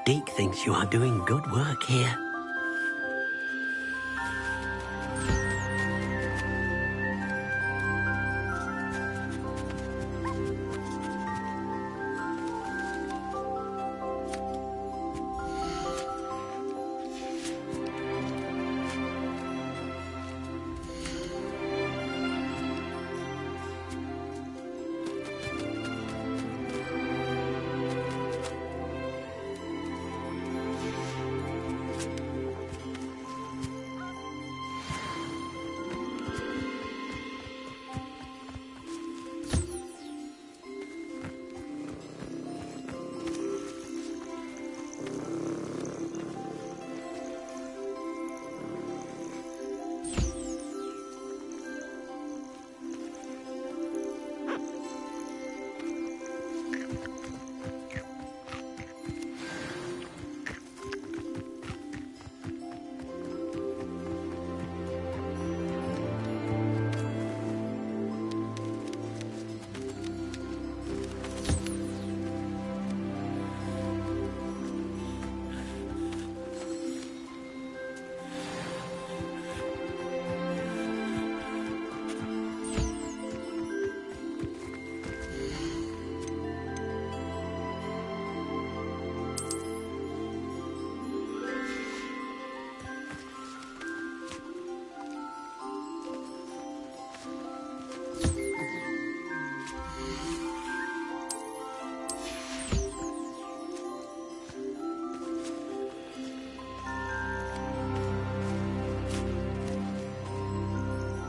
Deke thinks you are doing good work here.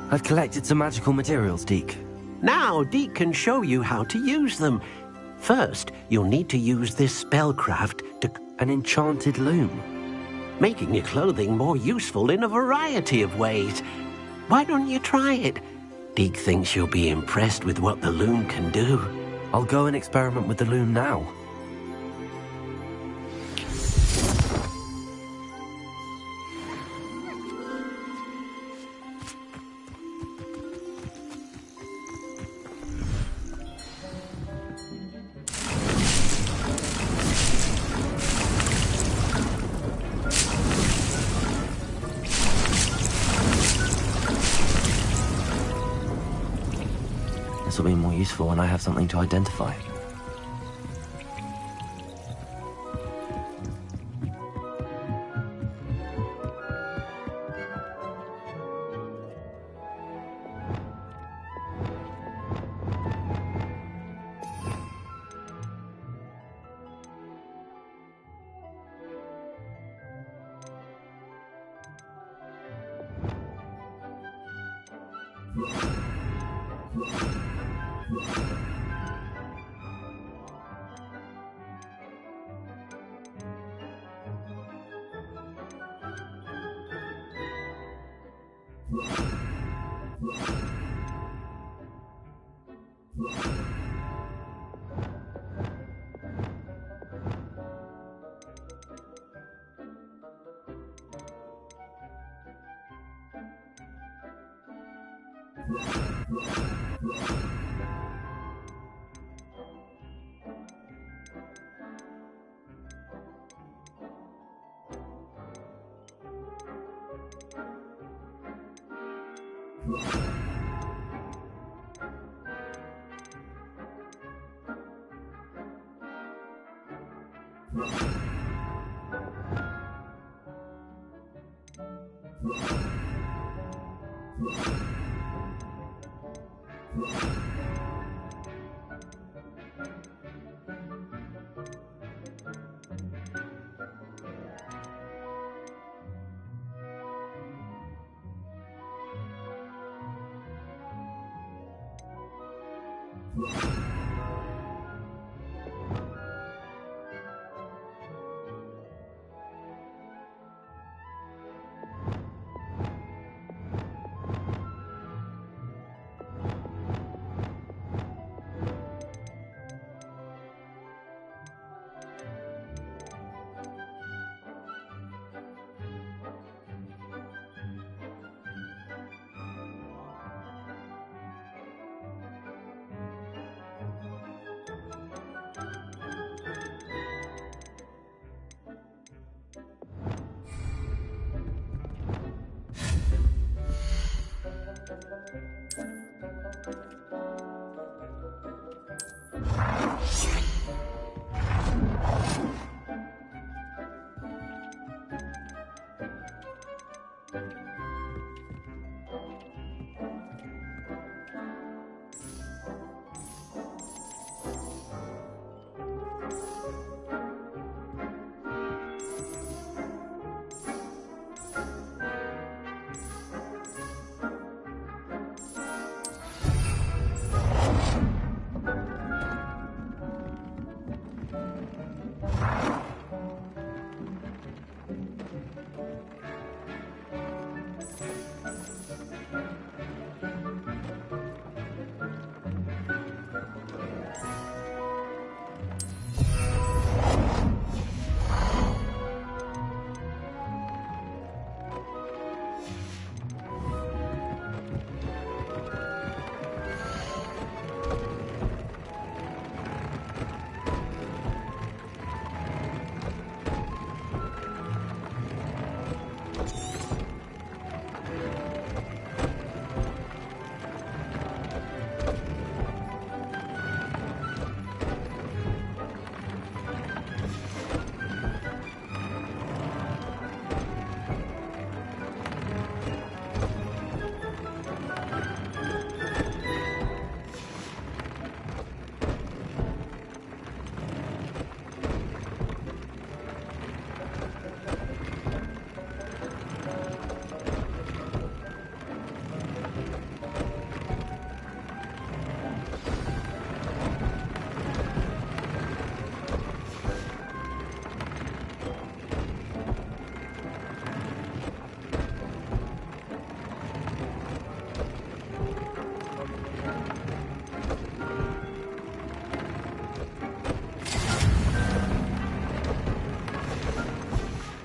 I've collected some magical materials, Deke. Now, Deke can show you how to use them. First, you'll need to use this spellcraft to... An enchanted loom. Making your clothing more useful in a variety of ways. Why don't you try it? Deke thinks you'll be impressed with what the loom can do. I'll go and experiment with the loom now. This will be more useful when I have something to identify.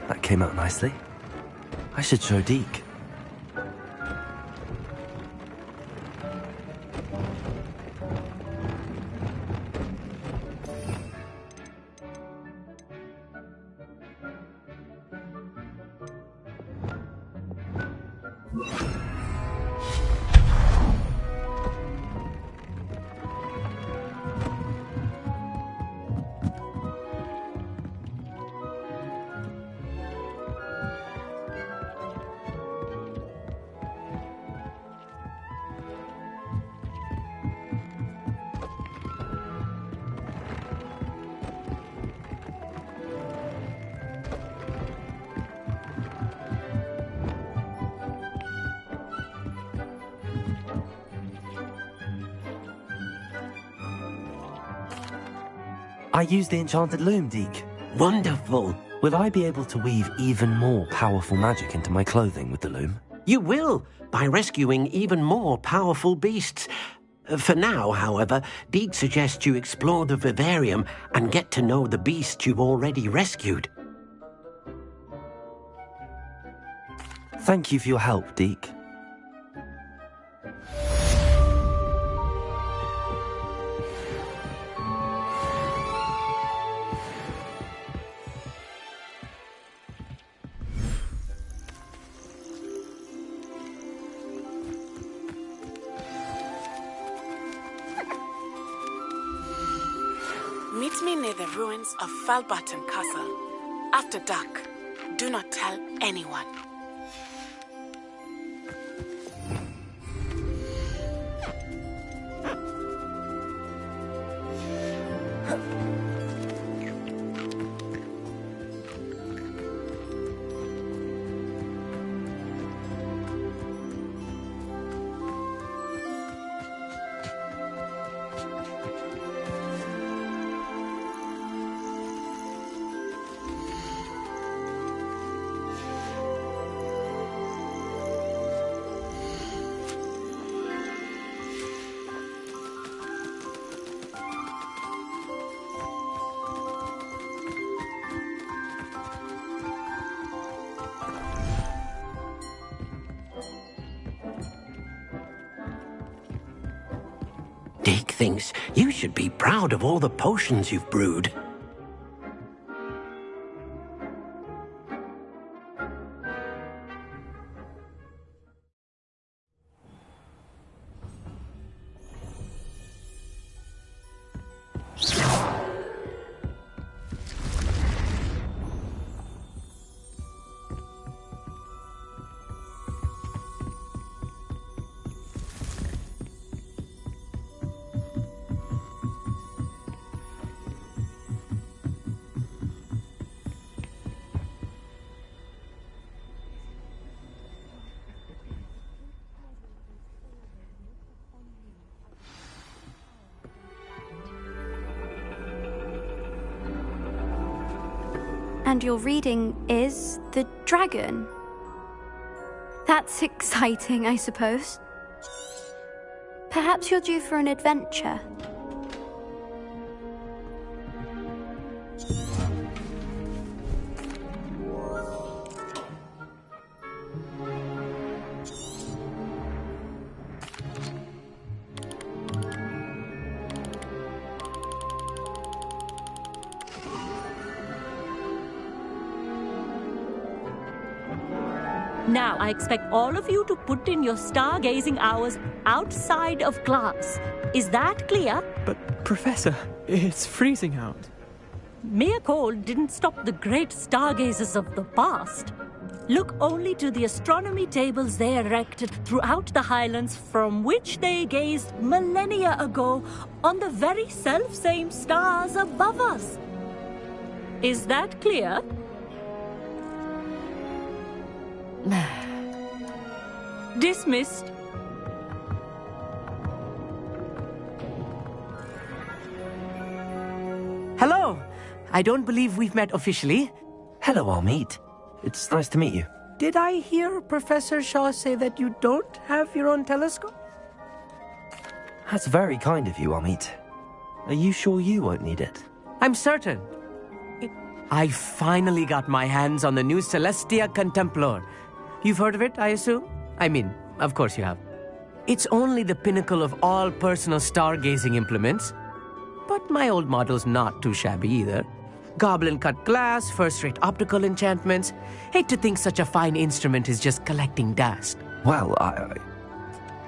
That came out nicely. I should show Deke. I used the enchanted loom, Deke. Wonderful. Will I be able to weave even more powerful magic into my clothing with the loom? You will, by rescuing even more powerful beasts. For now, however, Deke suggests you explore the vivarium and get to know the beasts you've already rescued. Thank you for your help, Deke. Meet me near the ruins of Falbaton Castle. After dark, do not tell anyone. Deke thinks you should be proud of all the potions you've brewed. And your reading is the dragon. That's exciting, I suppose. Perhaps you're due for an adventure. Now, I expect all of you to put in your stargazing hours outside of class. Is that clear? But, Professor, it's freezing out. Mere cold didn't stop the great stargazers of the past. Look only to the astronomy tables they erected throughout the Highlands from which they gazed millennia ago on the very self-same stars above us. Is that clear? Dismissed. Hello! I don't believe we've met officially. Hello, Amit. It's nice to meet you. Did I hear Professor Shaw say that you don't have your own telescope? That's very kind of you, Amit. Are you sure you won't need it? I'm certain. I finally got my hands on the new Celestia Contemplar. You've heard of it, I assume? I mean, of course you have. It's only the pinnacle of all personal stargazing implements. But my old model's not too shabby either. Goblin-cut glass, first-rate optical enchantments. Hate to think such a fine instrument is just collecting dust. Well, I...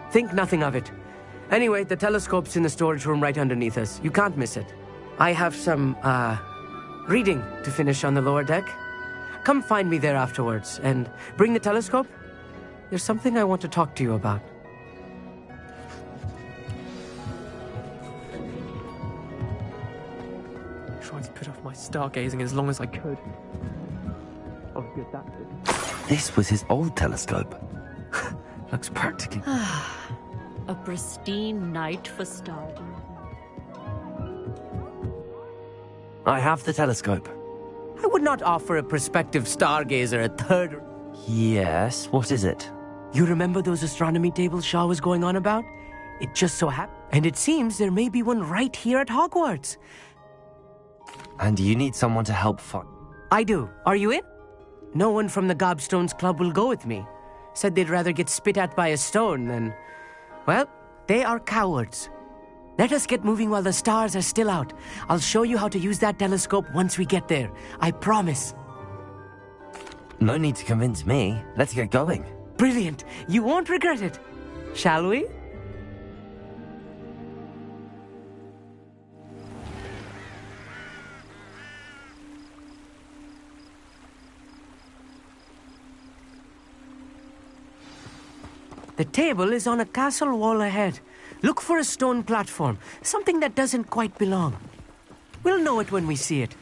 Think nothing of it. Anyway, the telescope's in the storage room right underneath us. You can't miss it. I have some, reading to finish on the lower deck. Come find me there afterwards, and bring the telescope. There's something I want to talk to you about. Tried to put off my stargazing as long as I could. Oh, good, that's it. This was his old telescope. Looks practically... A pristine night for stargazing. I have the telescope. I would not offer a prospective stargazer a third... Yes, what is it? You remember those astronomy tables Shaw was going on about? It just so happened. And it seems there may be one right here at Hogwarts. And you need someone to help find... I do. Are you in? No one from the Gobstones Club will go with me. Said they'd rather get spit at by a stone than... Well, they are cowards. Let us get moving while the stars are still out. I'll show you how to use that telescope once we get there. I promise. No need to convince me. Let's get going. Brilliant. You won't regret it. Shall we? The table is on a castle wall ahead. Look for a stone platform, something that doesn't quite belong. We'll know it when we see it.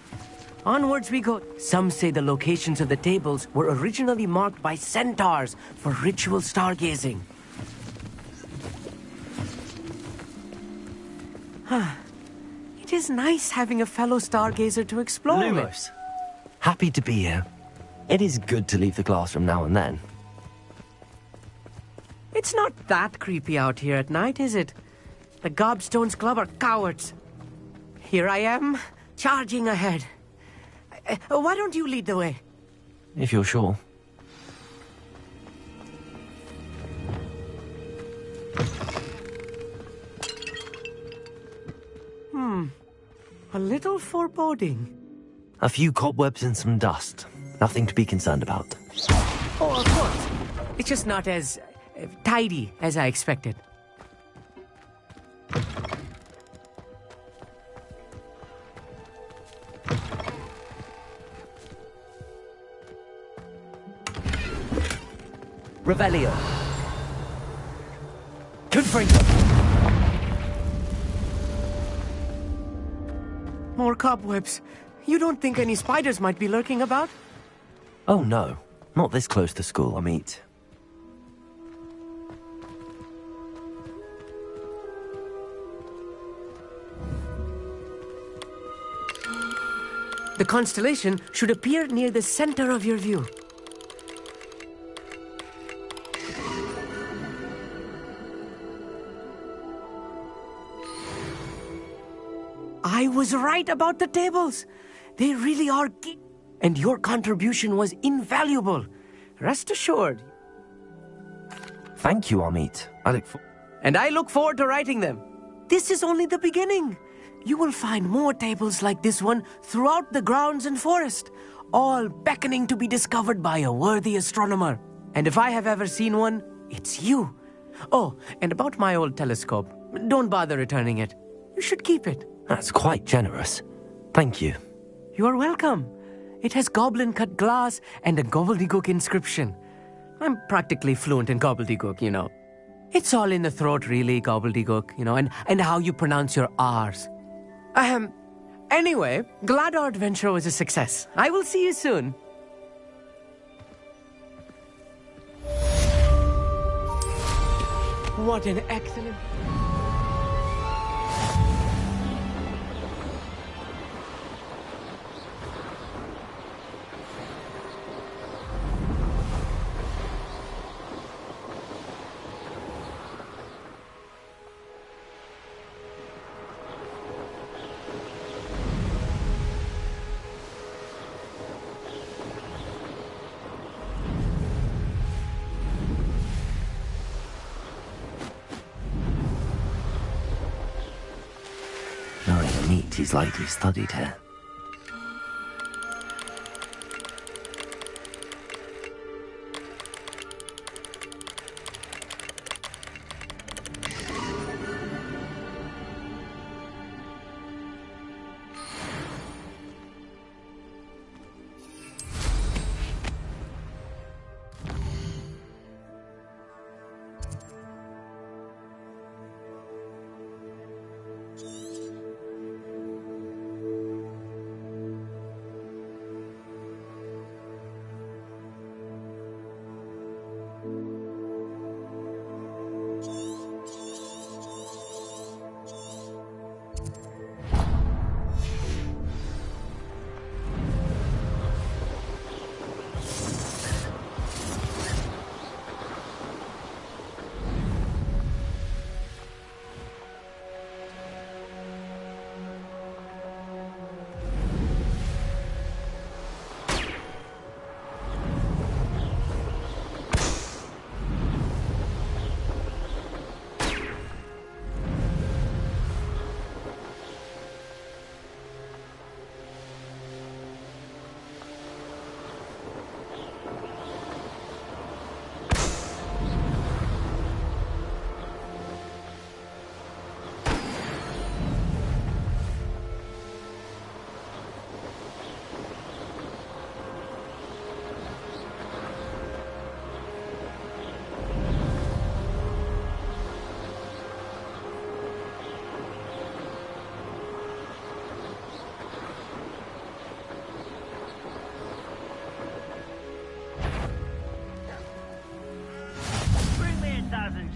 Onwards we go. Some say the locations of the tables were originally marked by centaurs for ritual stargazing. It is nice having a fellow stargazer to explore with. Lumos, happy to be here. It is good to leave the classroom now and then. It's not that creepy out here at night, is it? The Gobstones Club are cowards. Here I am, charging ahead. Why don't you lead the way? If you're sure. A little foreboding. A few cobwebs and some dust. Nothing to be concerned about. Oh, of course. It's just not as tidy as I expected. Revelio. Confringo. More cobwebs. You don't think any spiders might be lurking about? Oh no, not this close to school, Amit. The constellation should appear near the center of your view. I was right about the tables. They really are key. And your contribution was invaluable. Rest assured. Thank you, Amit. And I look forward to writing them. This is only the beginning. You will find more tables like this one throughout the grounds and forest, all beckoning to be discovered by a worthy astronomer. And if I have ever seen one, it's you. Oh, and about my old telescope, don't bother returning it. You should keep it. That's quite generous. Thank you. You're welcome. It has goblin-cut glass and a gobbledygook inscription. I'm practically fluent in gobbledygook, you know. It's all in the throat, really, gobbledygook, you know, and how you pronounce your R's. Anyway, glad our adventure was a success. I will see you soon. What an excellent... Knowing Amit, he's likely studied here.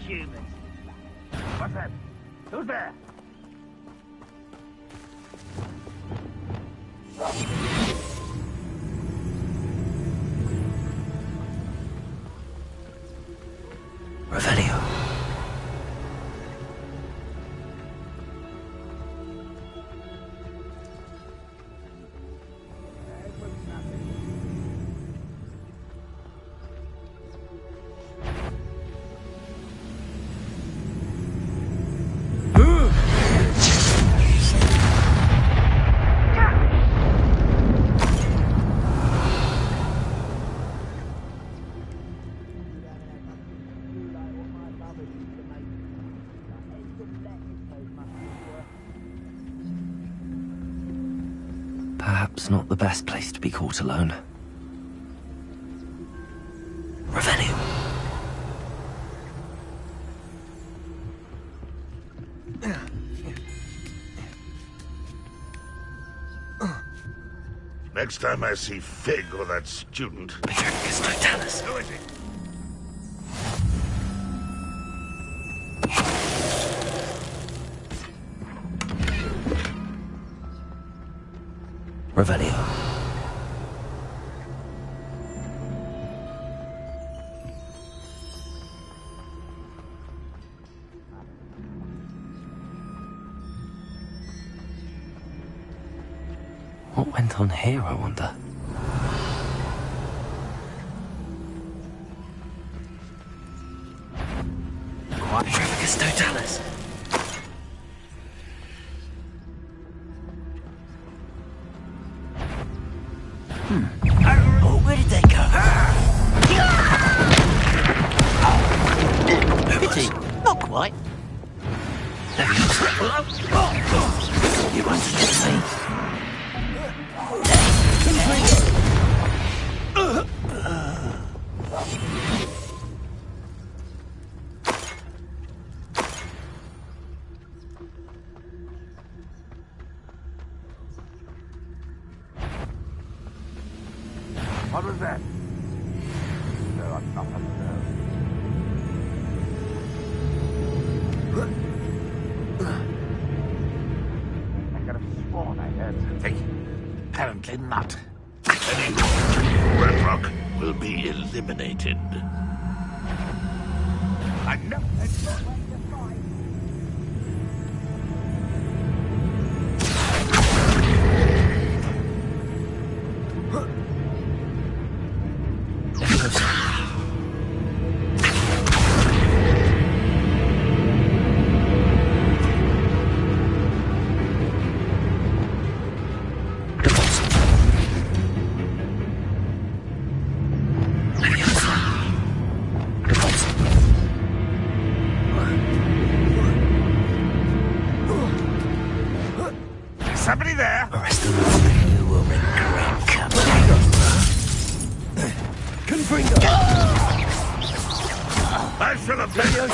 Humans. What's that? Who's there? Revelio. Perhaps not the best place to be caught alone. Revelio. Next time I see Fig or that student... Biggericus Titanus. Who is it? Revelio. went on here, I wonder? Quadrificus totalis. Oh, where did they go? Pity, not quite. You understand me? What was that? There are nothing there. I could have sworn I heard something. Apparently not. Anyway, Red Rock will be eliminated. I know that's not like the fight. Somebody there? The rest of you will regret coming. Confringo! I should have been.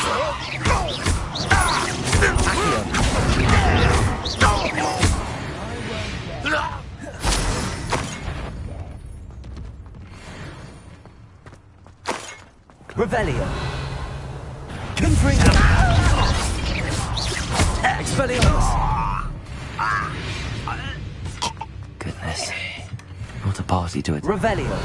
Revelio! Confringo! Expelliarmus! Goodness. What a party to it. Revelio!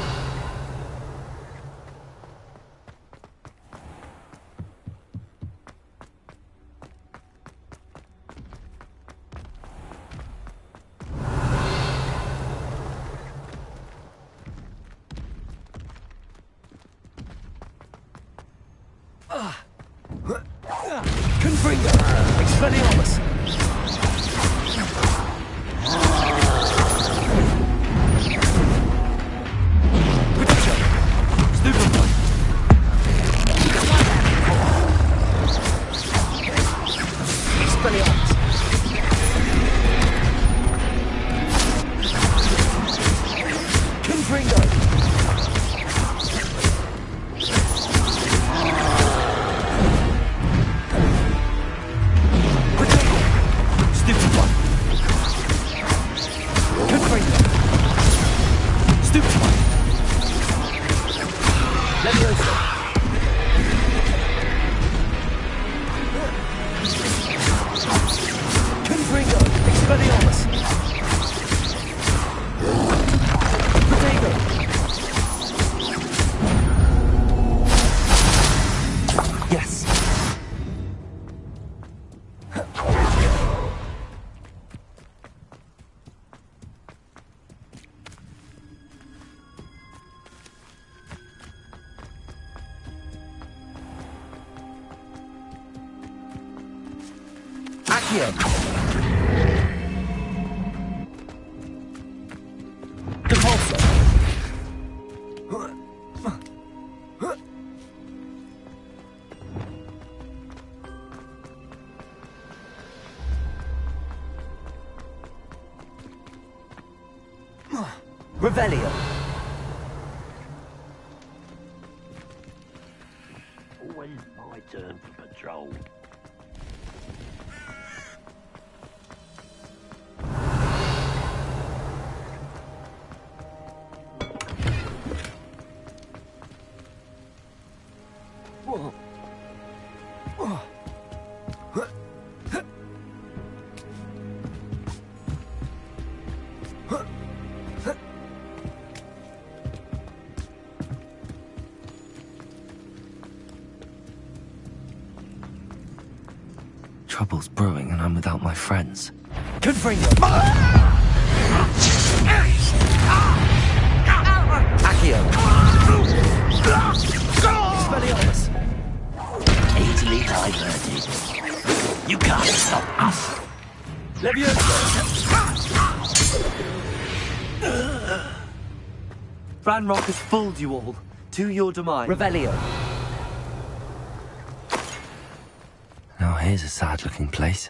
Confringo! Expelliarmus! Accio! Compulso! Revelio! Always my turn for patrol. Trouble's brewing and I'm without my friends. Confringo! Accio! Expelliarmus! Easily diverted. You can't stop us. Leviosa! Ranrock has fooled you all. To your demise. Revelio! Now here's a sad-looking place.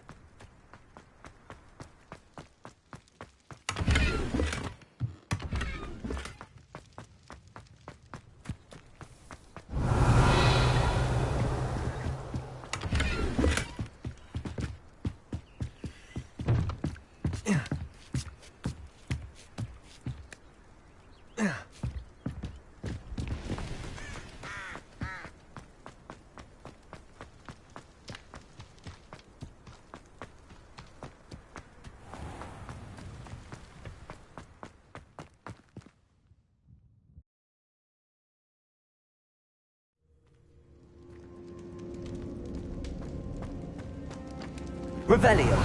Revelio!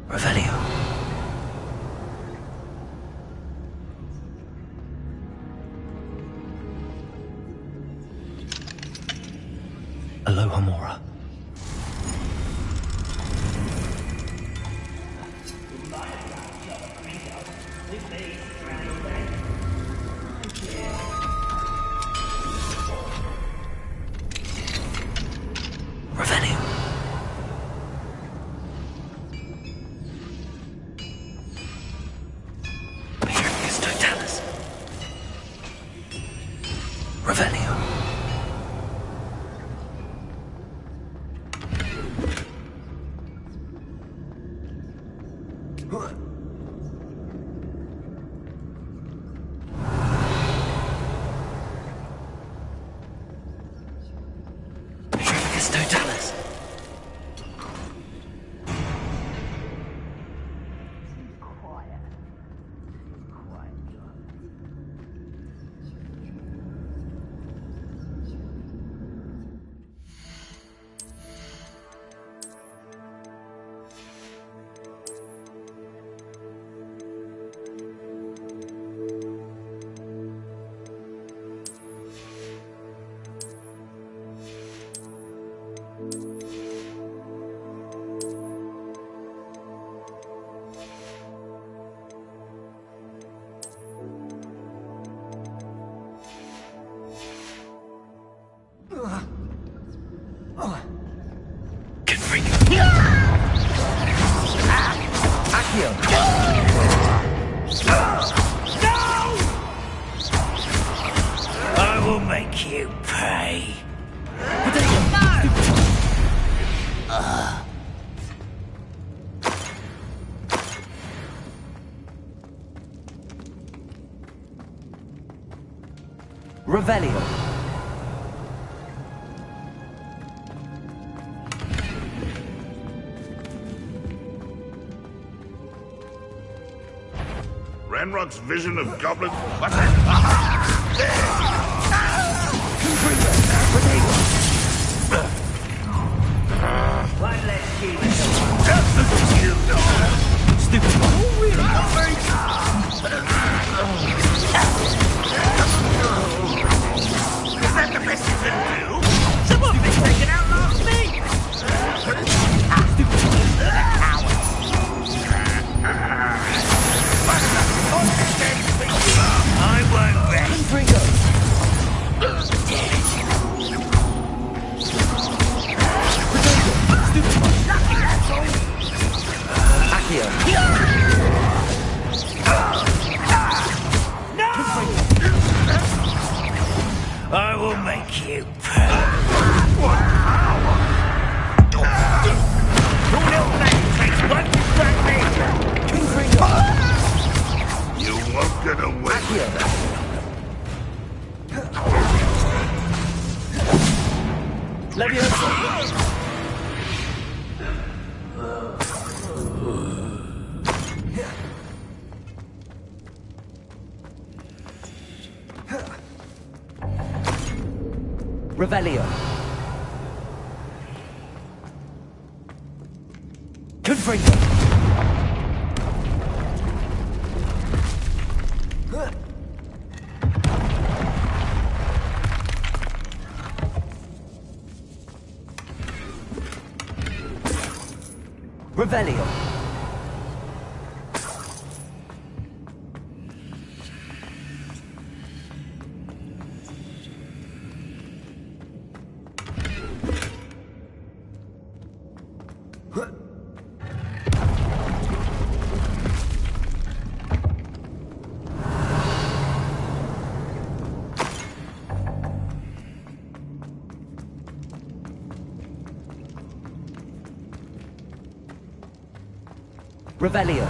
Revelio. Aloha Mora. Revelio. Revelio. Totalis. I will make you pay. Revelio. Ranrock's vision of goblins. What's One less key. Stupid. Oh, really? Is that the best you can do? Someone's been taken out last week. I won't rest. I will make you pay. Revelio. Confringo. Revelio. Revelio.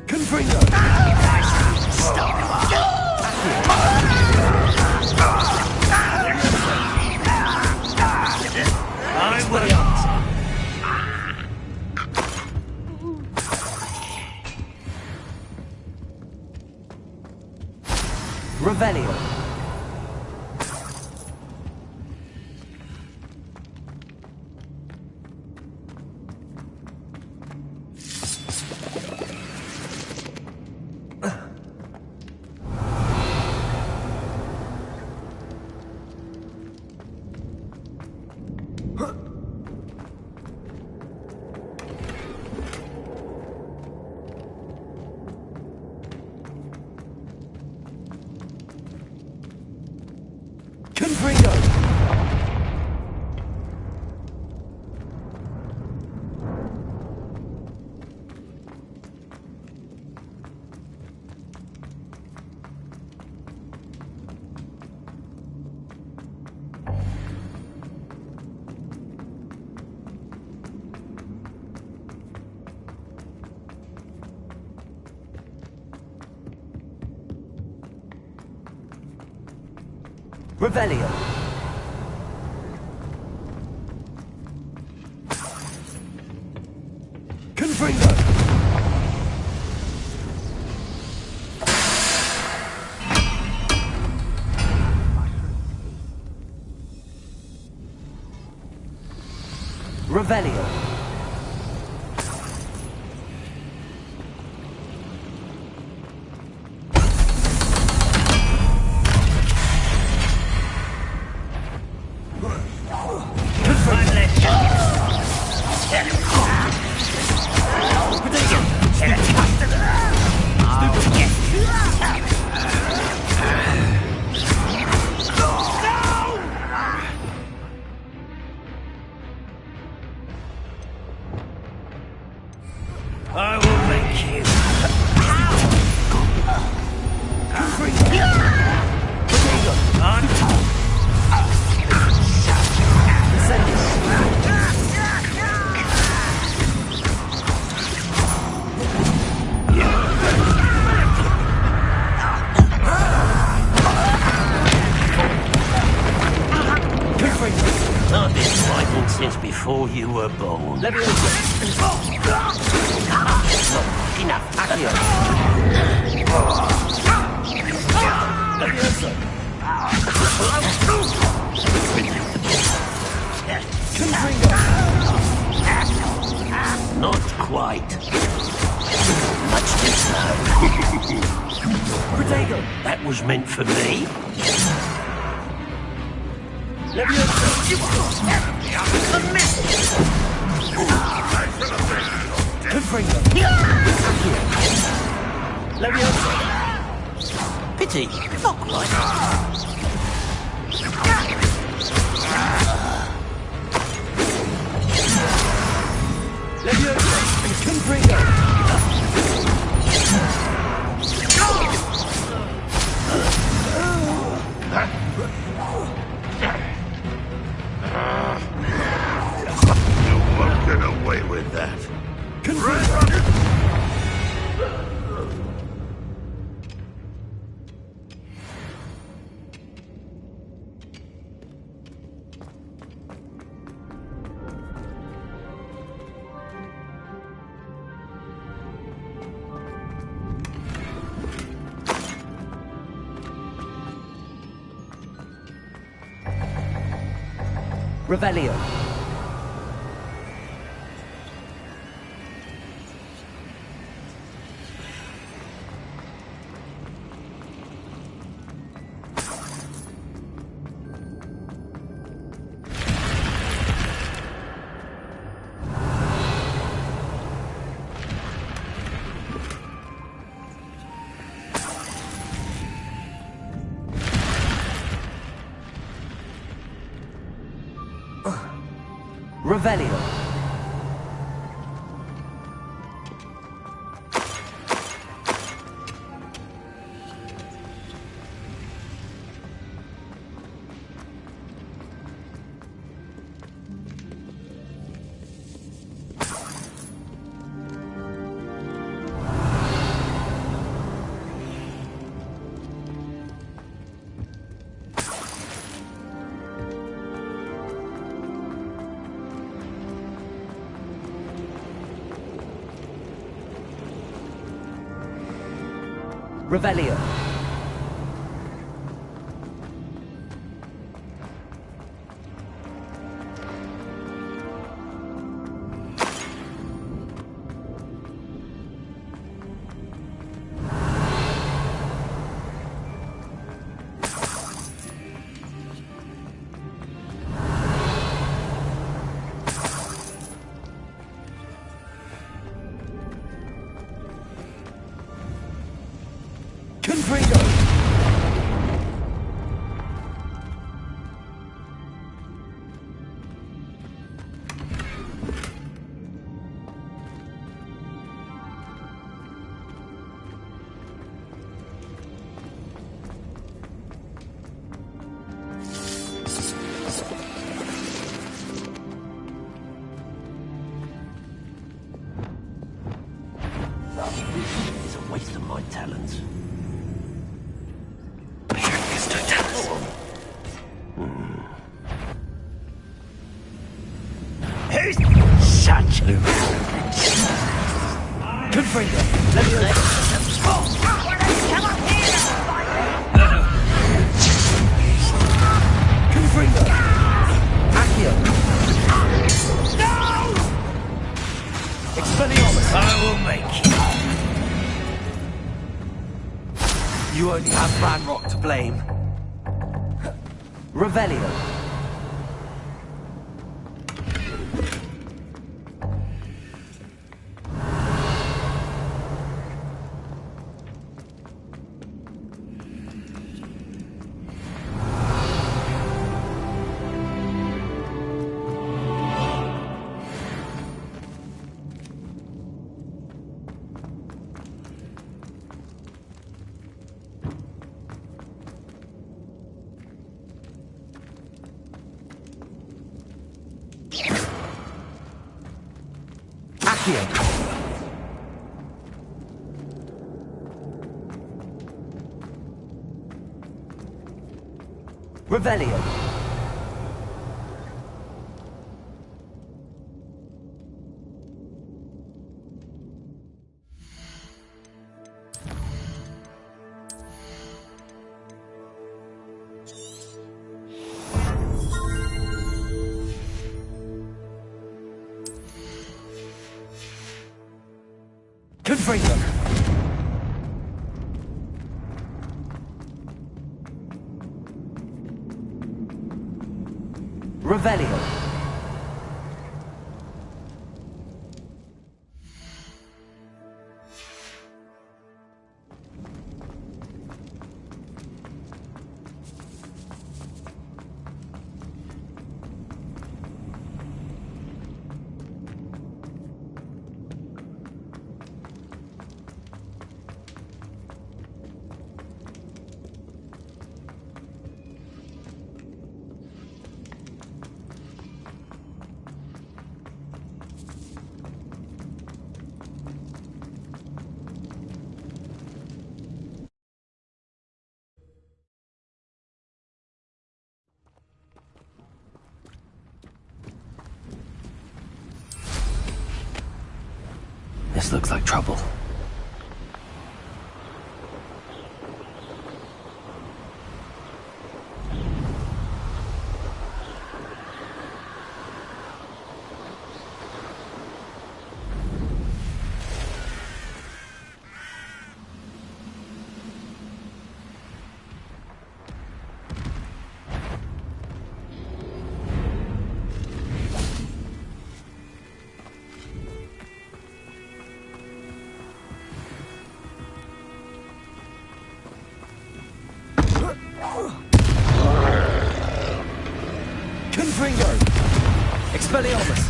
Confringo. Revelio. Confringo. Revelio. Confringo. Revelio. I will make you. I've been fighting since before you were born. Let me Enough. Accio. Not quite. Much too slow. Protego. That was meant for me. Pity. Not quite. You won't get away with that. Revelio. Revelio. Revelio. It's a waste of my talents. Such a... Confringo. Levio. Confringo. Accio. No! Expelliarmus. I will make you. You only have Ranrock to blame. Revelio. Accio. Revelio. Confringo. Revelio. This looks like trouble. Expelliarmus!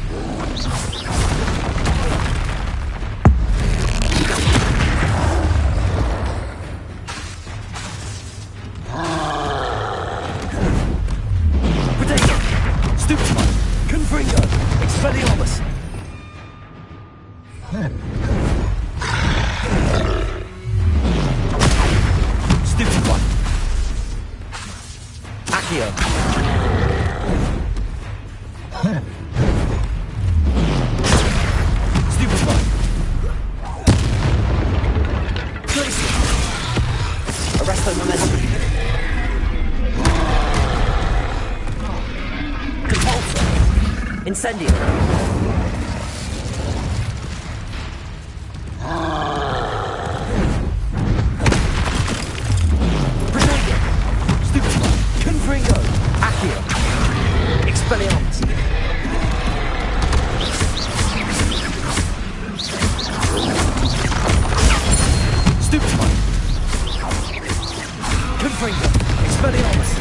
Potato! Stupefy! Confringo! Expelliarmus! Stupefy! Accio! Stupefy! Glacier! Arresto momentum! Compulsor! Incendio! Protego! Stupefy! Confringo! Accio! Expelliarmus! Stupefy! Confringo! Expelliarmus!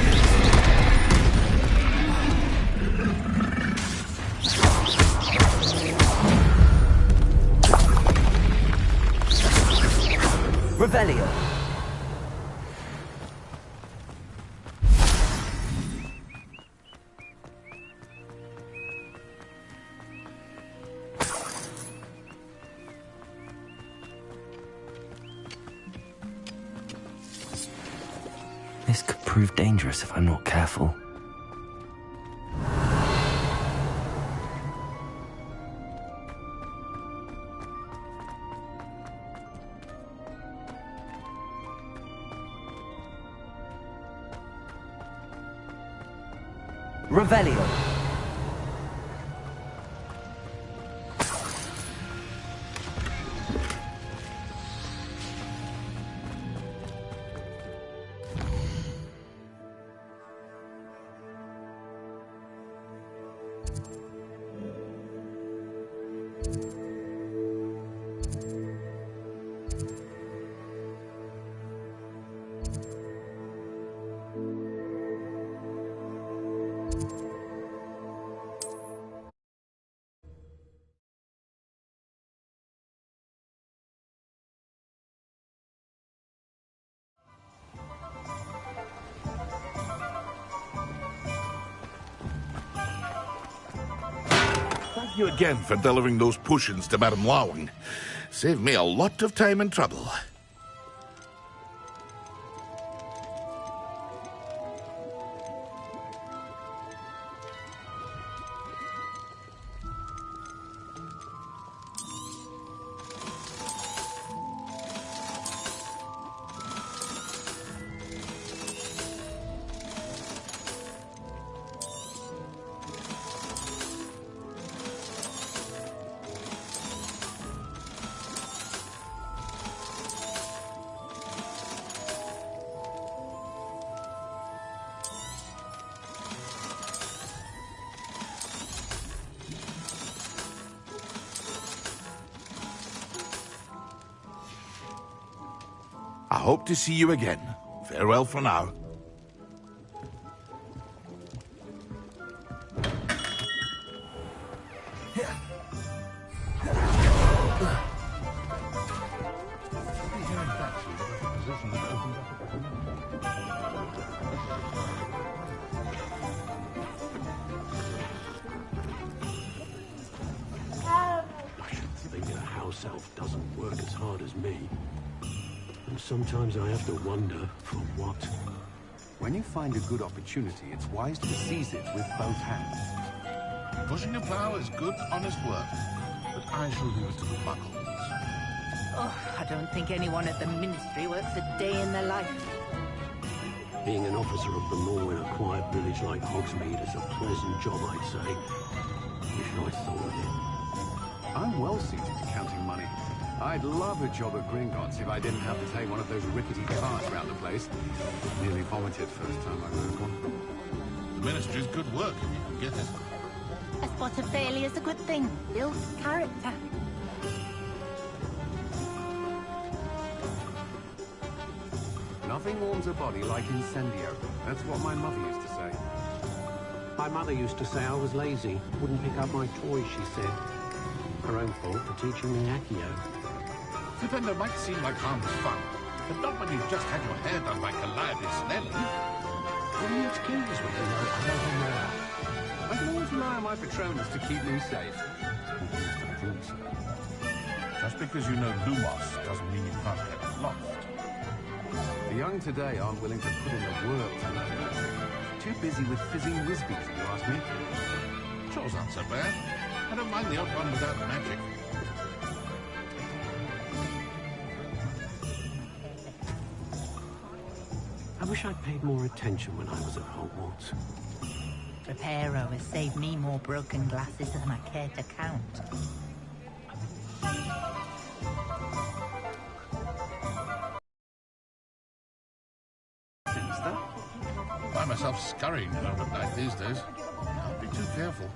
Revelio! This could prove dangerous if I'm not careful. Revelio. Thank you again for delivering those potions to Madame Lawing. Saved me a lot of time and trouble. I hope to see you again. Farewell for now. I should think a house elf doesn't work as hard as me. And sometimes I have to wonder, for what? When you find a good opportunity, it's wise to seize it with both hands. Pushing a plough is good, honest work, but I shall leave it to the buckles. Oh, I don't think anyone at the Ministry works a day in their life. Being an officer of the law in a quiet village like Hogsmeade is a pleasant job, I'd say. Wish I thought of it. I'm well suited to counting money. I'd love a job at Gringotts if I didn't have to take one of those rickety carts around the place. Nearly vomited first time I rode one. The Ministry's good work if you can get it. A spot of failure is a good thing. Builds character. Nothing warms a body like incendio. That's what my mother used to say. My mother used to say I was lazy, wouldn't pick up my toys, she said. Her own fault for teaching me Accio. Defender might seem like harmless fun, but not when you've just had your hair done by Calliope Snelling. Who needs keys when you know I don't know? I can always rely on my Patronus to keep me safe. Just because you know Lumos doesn't mean you can't get lost. The young today aren't willing to put in the work to learn. Too busy with fizzing whizbees, if you ask me. Chores aren't so bad. I don't mind the odd one without magic. I wish I'd paid more attention when I was at Hogwarts. Reparo has saved me more broken glasses than I care to count. Find myself scurrying home at night these days. Can't be too careful.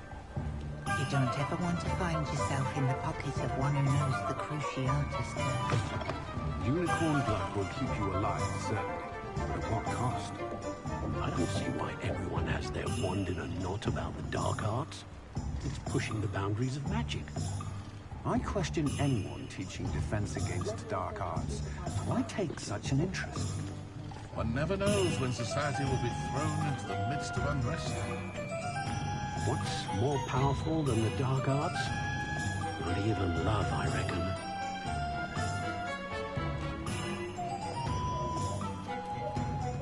You don't ever want to find yourself in the pocket of one who knows the Cruciatus curse. Unicorn blood will keep you alive, certainly. But at what cost? I don't see why everyone has their wand in a knot about the dark arts. It's pushing the boundaries of magic. I question anyone teaching defense against dark arts. Why take such an interest? One never knows when society will be thrown into the midst of unrest. What's more powerful than the dark arts? Not even love, I reckon.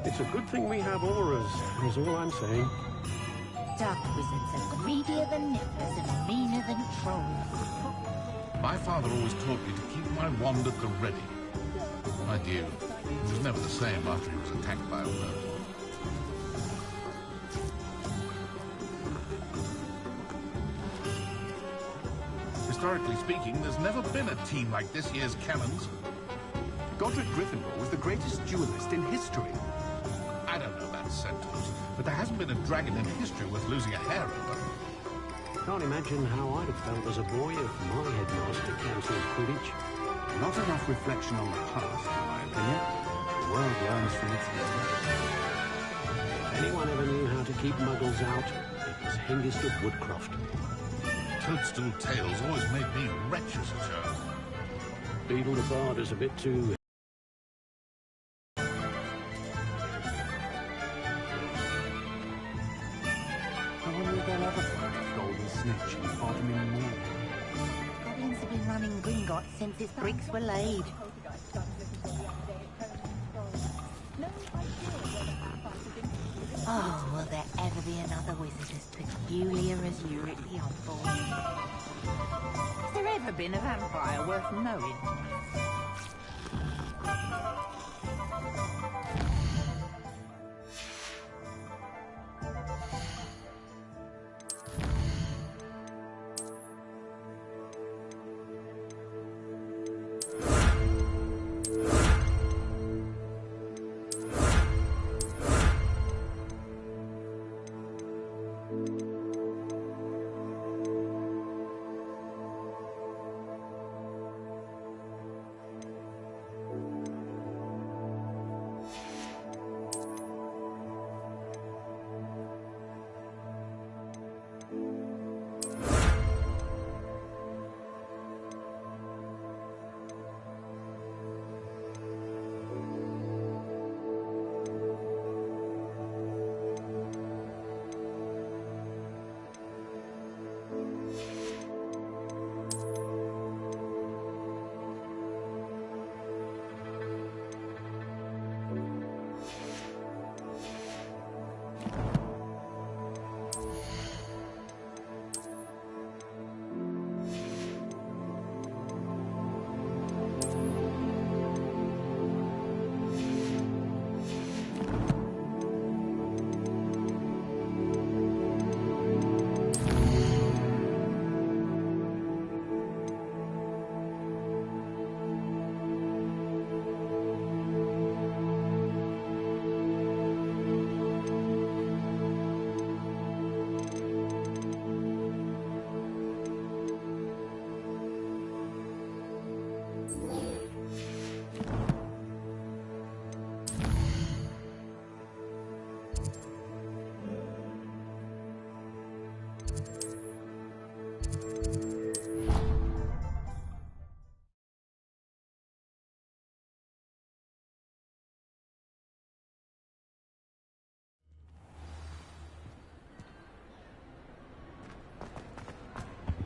It's a good thing we have auras, is all I'm saying. Dark wizards are greedier than nippers and meaner than trolls. My father always taught me to keep my wand at the ready. Mind you, he was never the same after he was attacked by a werewolf. Historically speaking, there's never been a team like this year's Cannons. Godric Gryffindor was the greatest duelist in history. I don't know about centaurs, but there hasn't been a dragon in history worth losing a hair over. Can't imagine how I'd have felt as a boy if my headmaster cancelled Quidditch. Not enough reflection on the past, in my opinion. The world learns from its mistakes. If anyone ever knew how to keep muggles out, it was Hengist of Woodcroft. Toadstool tales always made me wretch as a child. Beetle the Bard is a bit too... I wonder if they'll ever find a golden snitch in Bodmin Moor. Goblins have been running Gringotts since its bricks were laid. Oh, will there ever be another wizard as peculiar as Euryclea on board? Has there ever been a vampire worth knowing?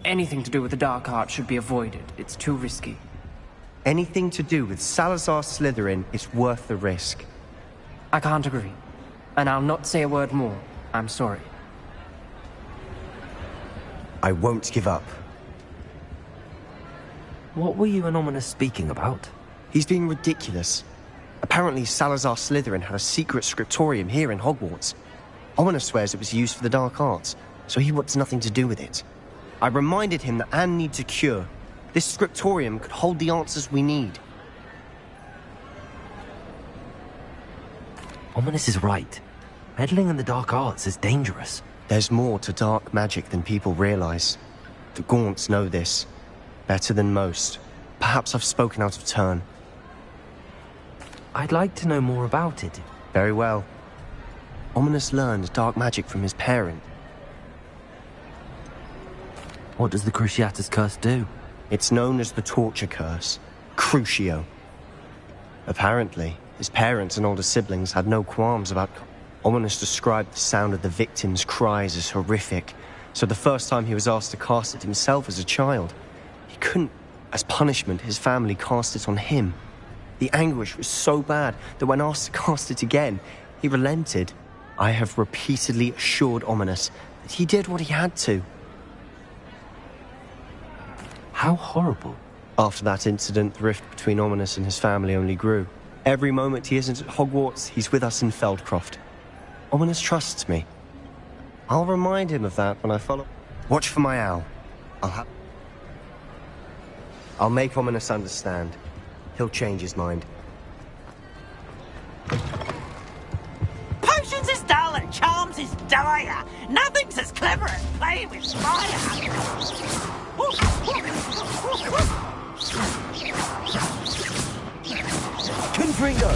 anything to do with the dark art should be avoided. It's too risky. Anything to do with Salazar Slytherin is worth the risk. I can't agree. And I'll not say a word more. I'm sorry. I won't give up. What were you and Ominous speaking about? He's being ridiculous. Apparently Salazar Slytherin had a secret scriptorium here in Hogwarts. Ominous swears it was used for the dark arts, so he wants nothing to do with it. I reminded him that Anne needs a cure. This scriptorium could hold the answers we need. Ominous is right. Meddling in the dark arts is dangerous. There's more to dark magic than people realize. The Gaunts know this. Better than most. Perhaps I've spoken out of turn. I'd like to know more about it. Very well. Ominous learned dark magic from his parent. What does the Cruciatus Curse do? It's known as the Torture Curse. Crucio. Apparently, his parents and older siblings had no qualms about... Ominous described the sound of the victims' cries as horrific, so the first time he was asked to cast it himself as a child, he couldn't. As punishment, his family cast it on him. The anguish was so bad that when asked to cast it again, he relented. I have repeatedly assured Ominous that he did what he had to. How horrible. After that incident, the rift between Ominous and his family only grew. Every moment he isn't at Hogwarts, he's with us in Feldcroft. Ominous trusts me. I'll remind him of that when I follow... Watch for my owl. I'll make Ominous understand. He'll change his mind. Potions is dull and charms is dire. Nothing's as clever as playing with fire. Confringo!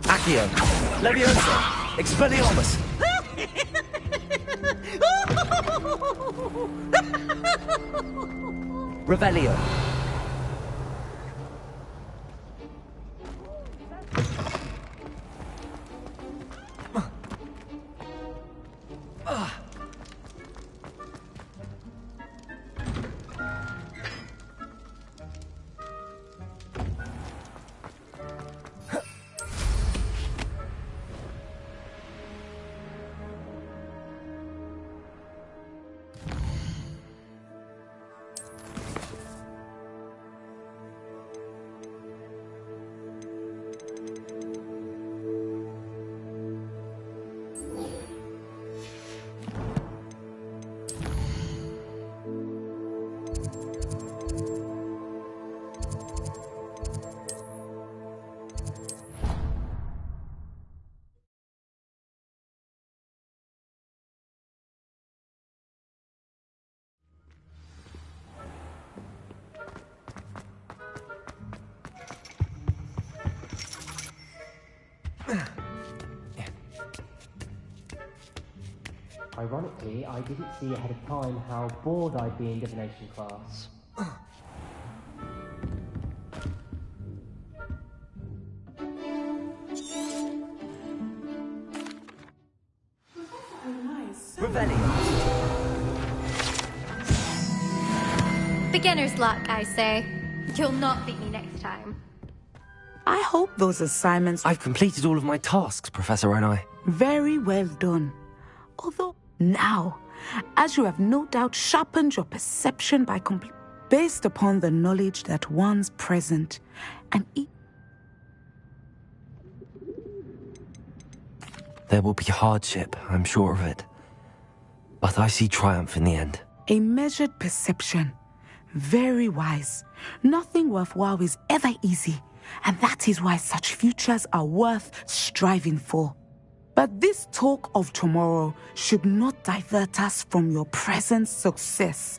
Accio! Leviosa! Expelliarmus! Revelio! Ironically, I didn't see ahead of time how bored I'd be in divination class. Beginner's luck, I say. You'll not beat me next time. I hope those assignments... I've completed all of my tasks, Professor Onai. Very well done. Although now, as you have no doubt sharpened your perception by based upon the knowledge that one's present and... There will be hardship, I'm sure of it. But I see triumph in the end. A measured perception. Very wise. Nothing worthwhile is ever easy, and that is why such futures are worth striving for. But this talk of tomorrow should not divert us from your present success.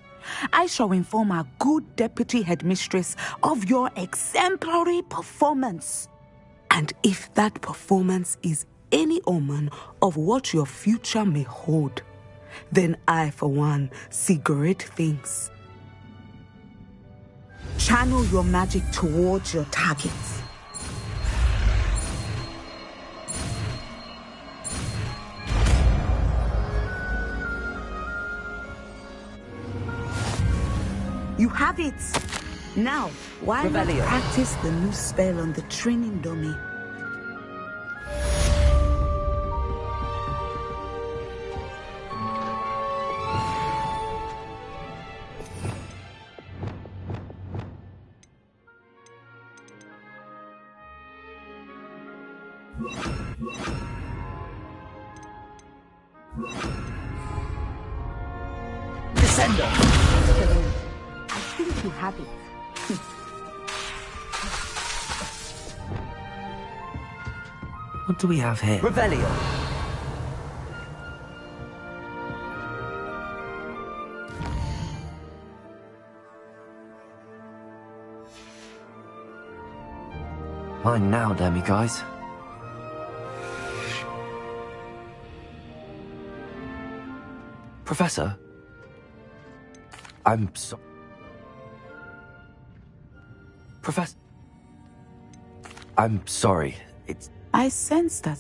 I shall inform our good deputy headmistress of your exemplary performance. And if that performance is any omen of what your future may hold, then I, for one, see great things. Channel your magic towards your targets. You have it! Now, why not Revelio. practice the new spell on the training dummy? Descender! I think you have it. What do we have here? Revelio. Mine now, damn you guys. Professor? I'm so... Professor? I'm sorry. It's... I sense that.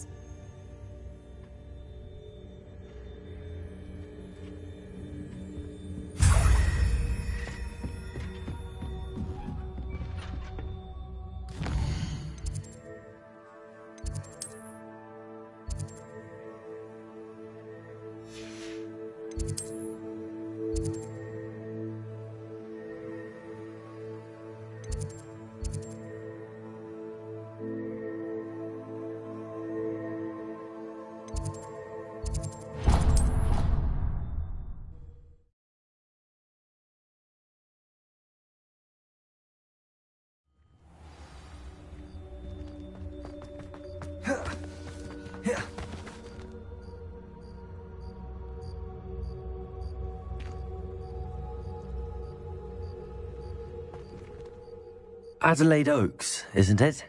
Adelaide Oaks, isn't it?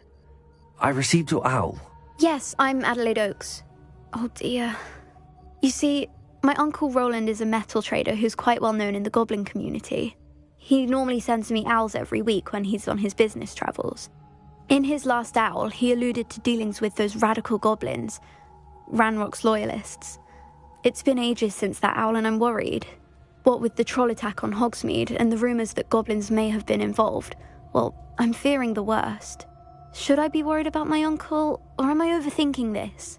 I received your owl. Yes, I'm Adelaide Oaks. Oh dear. You see, my uncle Roland is a metal trader who's quite well known in the goblin community. He normally sends me owls every week when he's on his business travels. In his last owl, he alluded to dealings with those radical goblins, Ranrock's loyalists. It's been ages since that owl and I'm worried. What with the troll attack on Hogsmeade and the rumours that goblins may have been involved, well, I'm fearing the worst. Should I be worried about my uncle, or am I overthinking this?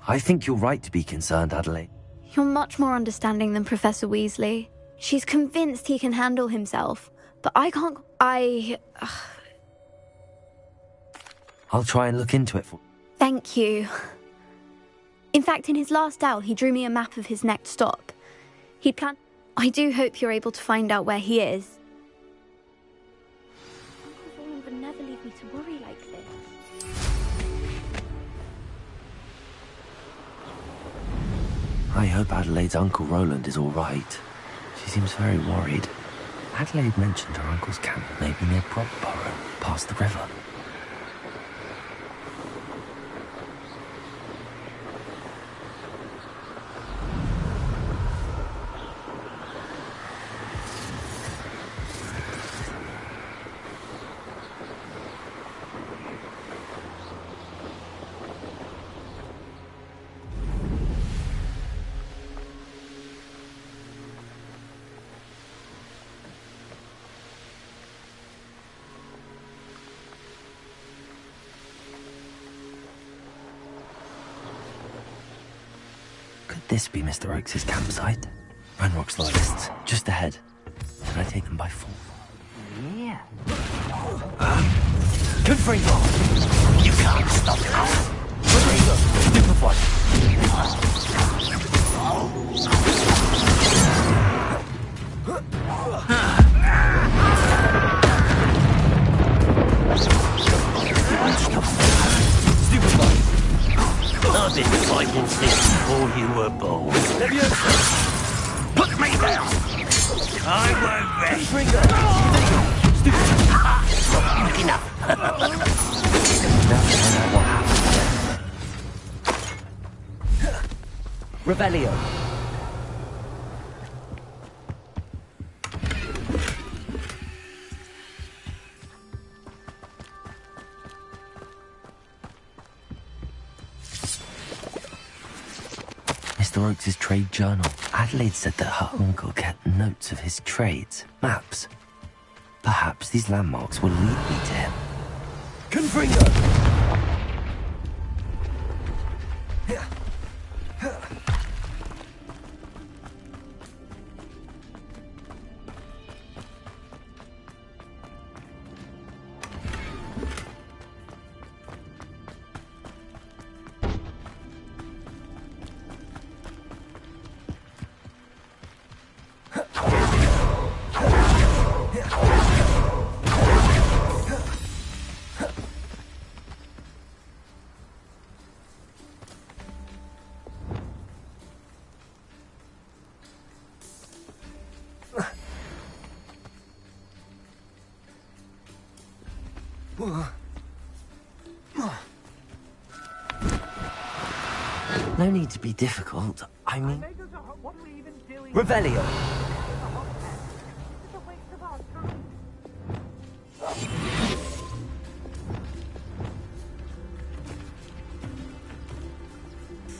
I think you're right to be concerned, Adelaide. You're much more understanding than Professor Weasley. She's convinced he can handle himself, but I can't... I'll try and look into it for... Thank you. In fact, in his last owl, he drew me a map of his next stop. He planned... I do hope you're able to find out where he is. Uncle Roland would never leave me to worry like this. I hope Adelaide's Uncle Roland is all right. She seems very worried. Adelaide mentioned her uncle's camp may be near Brockborough, past the river. Could this be Mr. Oakes' campsite? Ranrock's loyalists, just ahead. Should I take them by force? Yeah. Good Gringo! You can't stop us. Gringo! Stupefy! I've been fighting since before you were born. Put me down. I won't rest. Enough. Revelio. Mr. Mr. Oakes' trade journal. Adelaide said that her uncle kept notes of his trades, maps. Perhaps these landmarks will lead me to him. Confringo! No need to be difficult. I mean... Revelio!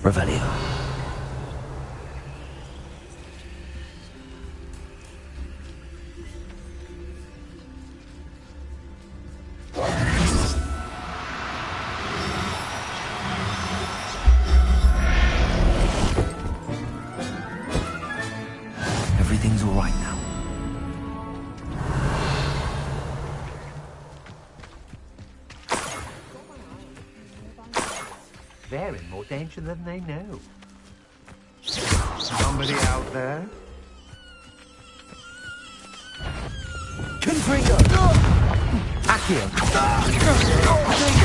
Revelio. Everything's all right now. They're in more danger than they know. Somebody out there? Confringo! Accio!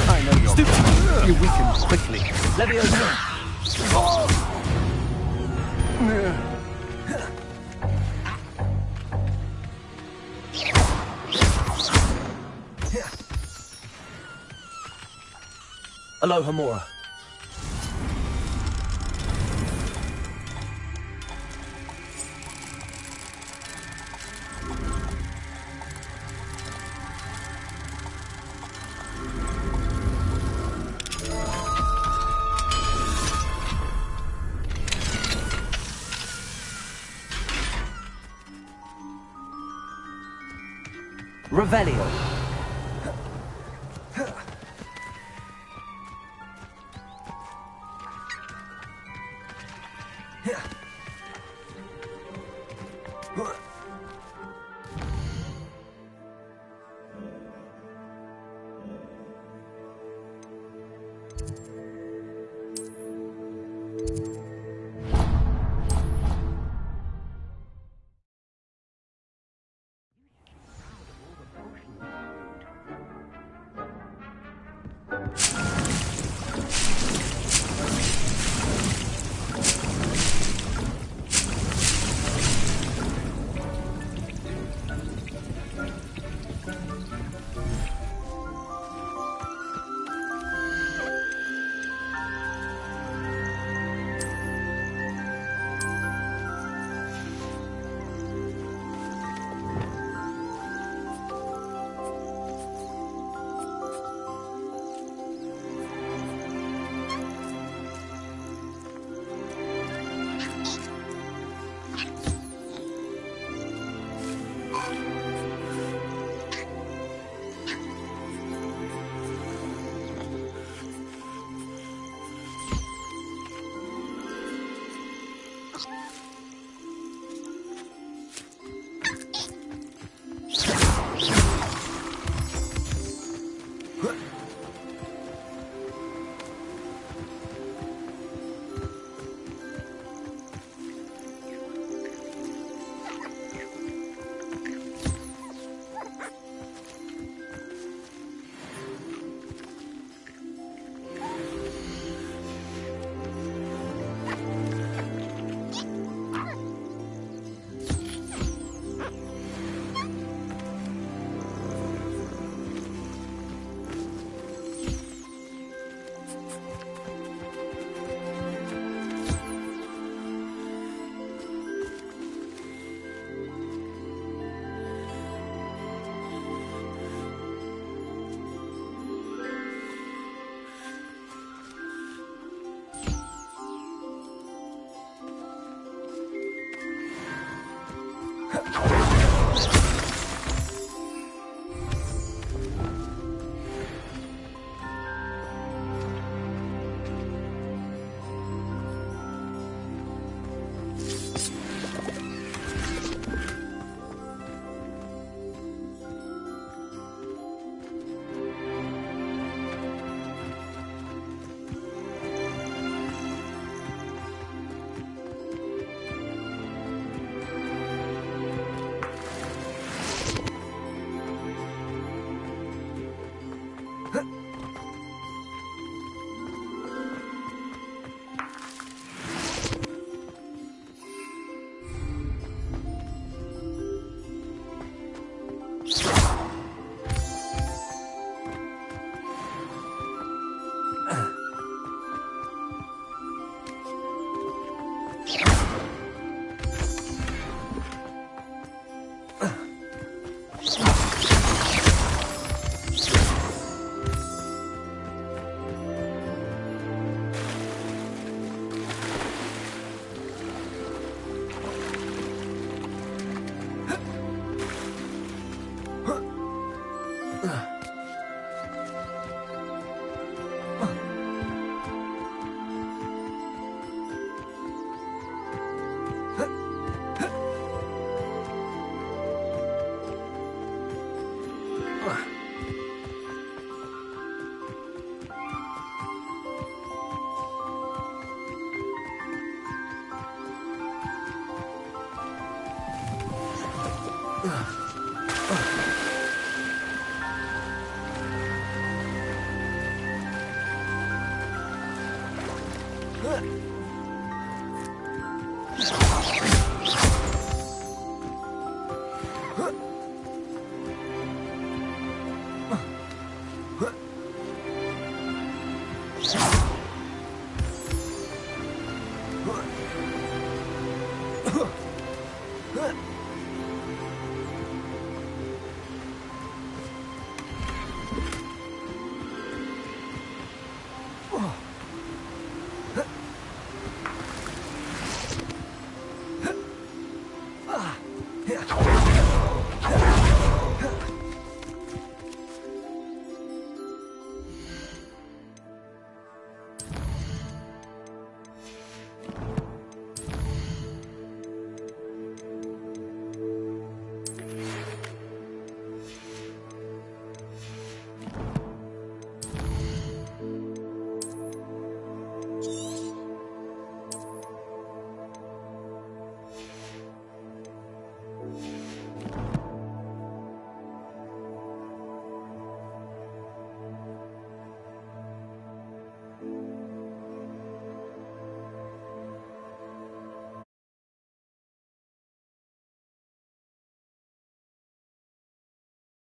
I know you're... Stupid! You weaken quickly. Leviosa! Aloha Mora. Revelio.